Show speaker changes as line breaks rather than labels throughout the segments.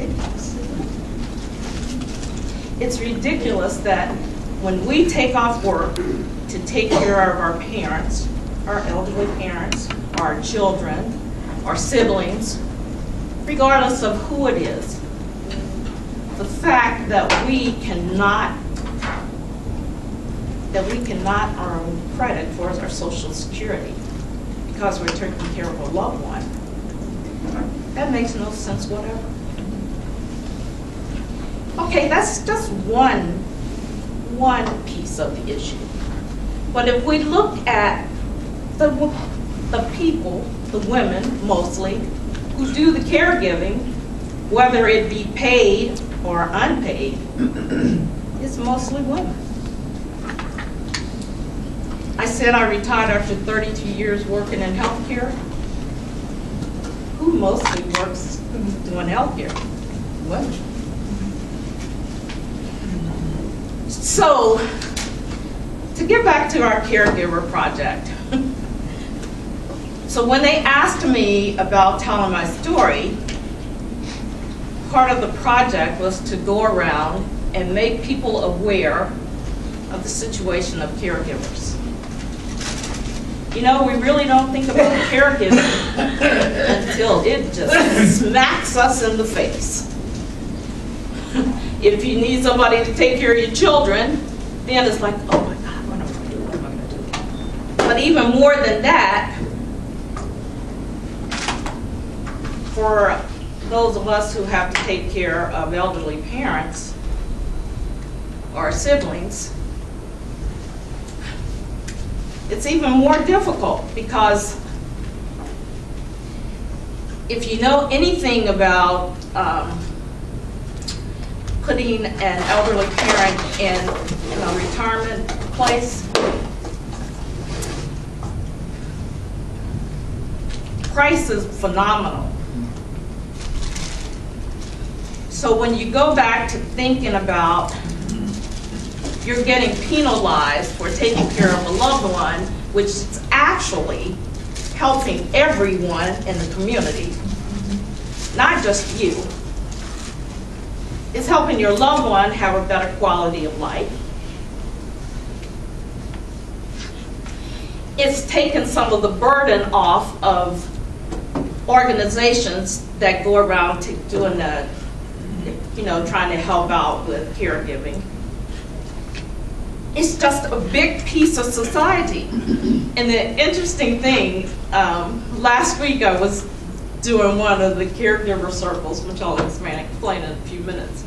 ridiculous, isn't it? It's ridiculous that when we take off work to take care of our parents, our elderly parents, our children, our siblings, regardless of who it is, the fact that we cannot earn credit for our Social Security because we're taking care of a loved one, that makes no sense whatever. Okay, that's just one piece of the issue. But if we look at the people, the women mostly, who do the caregiving, whether it be paid or unpaid, it's mostly women. I said I retired after 32 years working in healthcare. Who mostly works doing healthcare? Women. So, to get back to our caregiver project, so when they asked me about telling my story, part of the project was to go around and make people aware of the situation of caregivers. You know, we really don't think about caregiving until it just smacks us in the face. If you need somebody to take care of your children, then it's like, oh my God, what am I going to do? What am I going to do? But even more than that, for those of us who have to take care of elderly parents or siblings, it's even more difficult because if you know anything about putting an elderly parent in a retirement place, price is phenomenal. So when you go back to thinking about you're getting penalized for taking care of a loved one, which is actually helping everyone in the community, not just you. It's helping your loved one have a better quality of life. It's taken some of the burden off of organizations that go around doing the, trying to help out with caregiving. It's just a big piece of society. And the interesting thing, last week I was doing one of the caregiver circles, which I'll explain in a few minutes,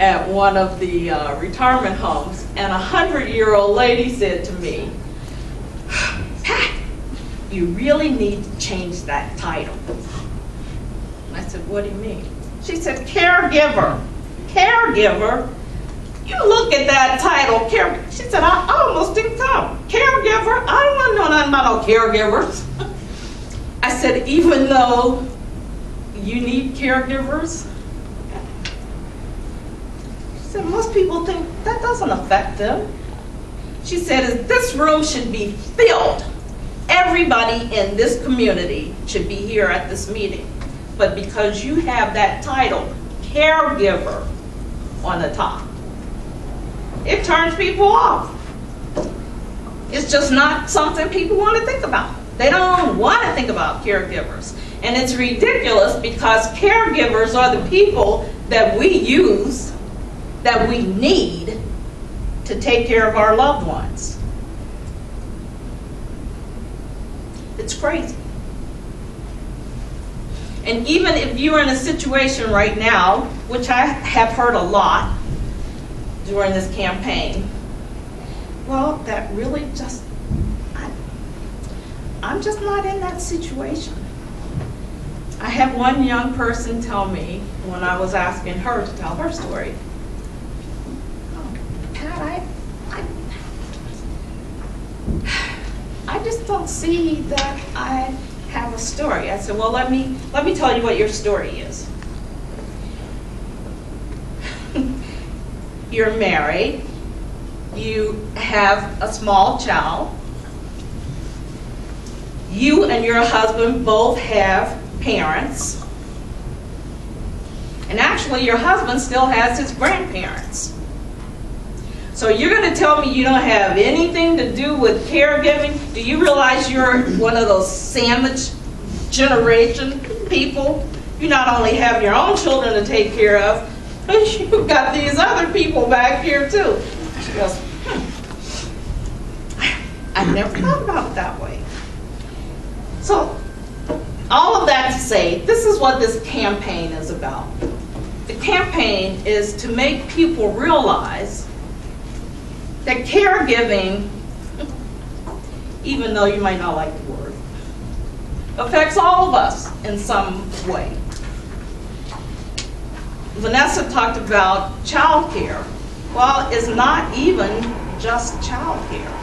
at one of the retirement homes, and a 100-year-old lady said to me, Pat, you really need to change that title. And I said, what do you mean? She said, caregiver. Caregiver? You look at that title, caregiver. She said, I almost didn't come. Caregiver? I don't want to know nothing about no caregivers. I said, even though you need caregivers? She said, most people think that doesn't affect them. She said, this room should be filled. Everybody in this community should be here at this meeting. But because you have that title, caregiver, on the top, it turns people off. It's just not something people want to think about. They don't want to think about caregivers. And it's ridiculous because caregivers are the people that we use, that we need to take care of our loved ones. It's crazy. And even if you're in a situation right now, which I have heard a lot during this campaign, well, that really just, I'm just not in that situation. I had one young person tell me when I was asking her to tell her story, oh, Pat, I just don't see that I have a story. I said, well, let me tell you what your story is. You're married, you have a small child, you and your husband both have parents, And actually, your husband still has his grandparents. So you're going to tell me you don't have anything to do with caregiving? Do you realize you're one of those sandwich generation people? You not only have your own children to take care of, but you've got these other people back here too. She goes, I never thought about it that way. So all of that to say, this is what this campaign is about. The campaign is to make people realize that caregiving, even though you might not like the word, affects all of us in some way. Vanessa talked about child care. Well, it's not even just child care.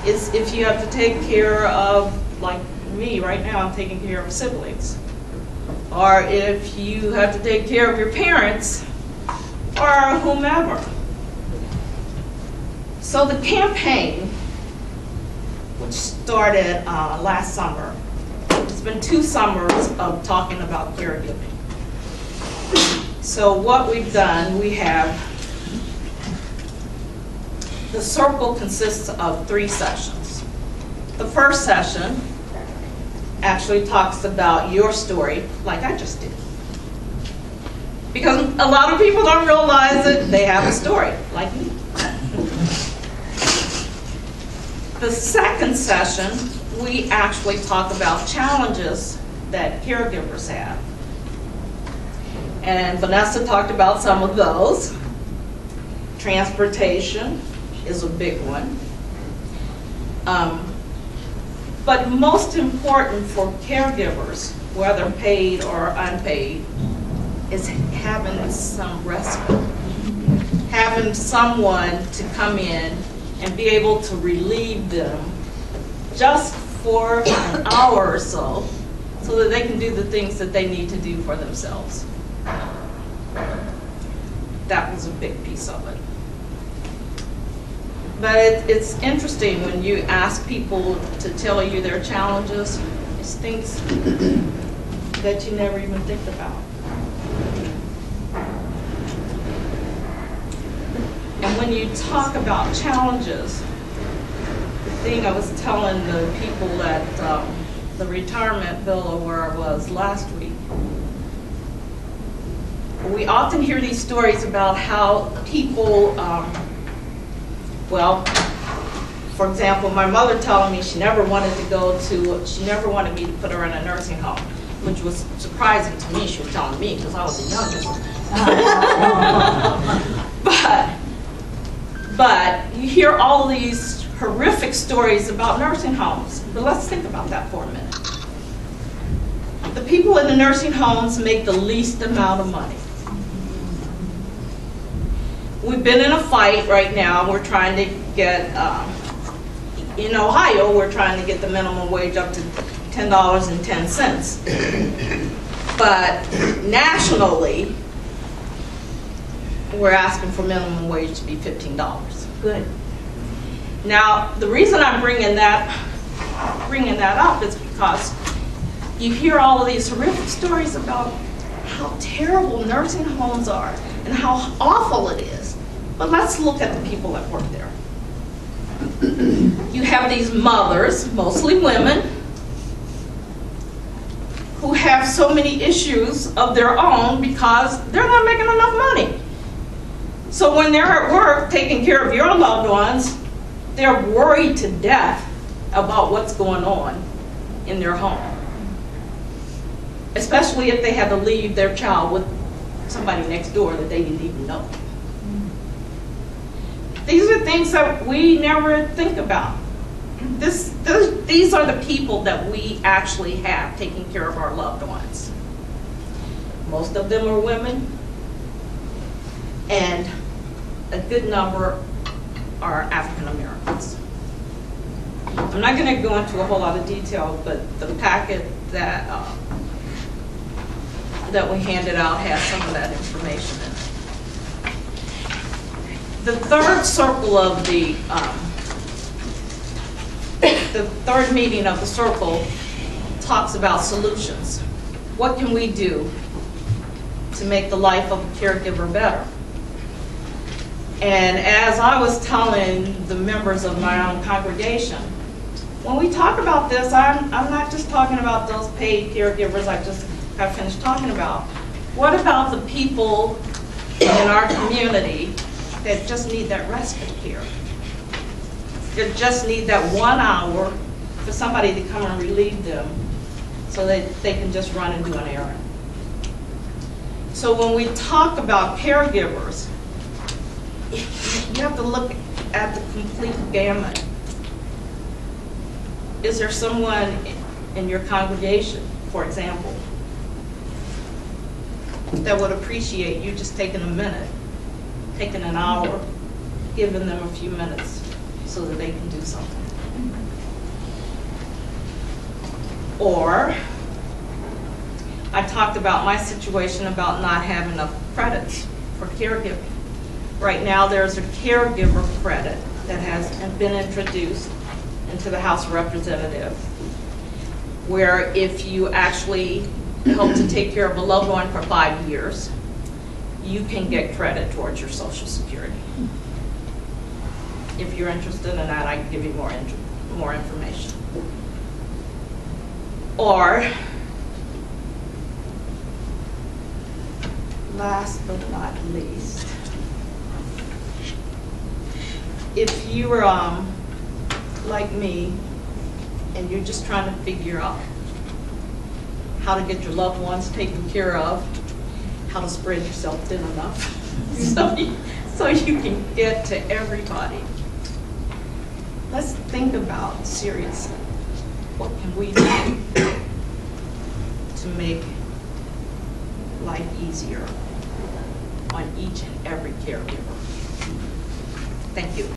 It's if you have to take care of, like me right now, I'm taking care of siblings. Or if you have to take care of your parents or whomever. So the campaign, which started last summer, it's been 2 summers of talking about caregiving. So what we've done, we have, the circle consists of 3 sessions. The first session actually talks about your story, like I just did. Because a lot of people don't realize that they have a story, like me. The second session, we actually talk about challenges that caregivers have. And Vanessa talked about some of those. Transportation is a big one. But most important for caregivers, whether paid or unpaid, is having some respite. Having someone to come in and be able to relieve them just for an hour or so that they can do the things that they need to do for themselves. That was a big piece of it. But it's interesting when you ask people to tell you their challenges, it's things that you never even think about. And when you talk about challenges, the thing I was telling the people at the retirement villa where I was last week, we often hear these stories about how people, well, for example, my mother telling me she never wanted me to put her in a nursing home, which was surprising to me. She was telling me because I was the youngest. But you hear all these horrific stories about nursing homes. But let's think about that for a minute. The people in the nursing homes make the least amount of money. We've been in a fight right now. We're trying to get, in Ohio, we're trying to get the minimum wage up to $10.10. But nationally, we're asking for minimum wage to be $15. Good. Now, the reason I'm bringing that up is because you hear all of these horrific stories about how terrible nursing homes are and how awful it is. But let's look at the people that work there. You have these mothers, mostly women, who have so many issues of their own because they're not making enough money. So when they're at work taking care of your loved ones, they're worried to death about what's going on in their home. Especially if they had to leave their child with somebody next door that they didn't even know. These are things that we never think about. These are the people that we actually have taking care of our loved ones. Most of them are women, and a good number are African Americans. I'm not going to go into a whole lot of detail, but the packet that we handed out has some of that information in it. The third circle of the third meeting of the circle talks about solutions. what can we do to make the life of a caregiver better? And as I was telling the members of my own congregation, when we talk about this, I'm not just talking about those paid caregivers I just got finished talking about. What about the people in our community that just need that respite care? That just need that 1 hour for somebody to come and relieve them so that they can just run and do an errand. So when we talk about caregivers, you have to look at the complete gamut. Is there someone in your congregation, for example, that would appreciate you just taking a minute, taking an hour, giving them a few minutes so that they can do something? Or, I talked about my situation about not having enough credits for caregiving. Right now, there's a caregiver credit that has been introduced into the House of Representatives, where if you actually help to take care of a loved one for 5 years, you can get credit towards your Social Security. If you're interested in that, I can give you more information. Or, last but not least, if you were like me and you're just trying to figure out how to get your loved ones taken care of, how to spread yourself thin enough so you can get to everybody, let's think about seriously, what can we do to make life easier on each and every caregiver? Thank you.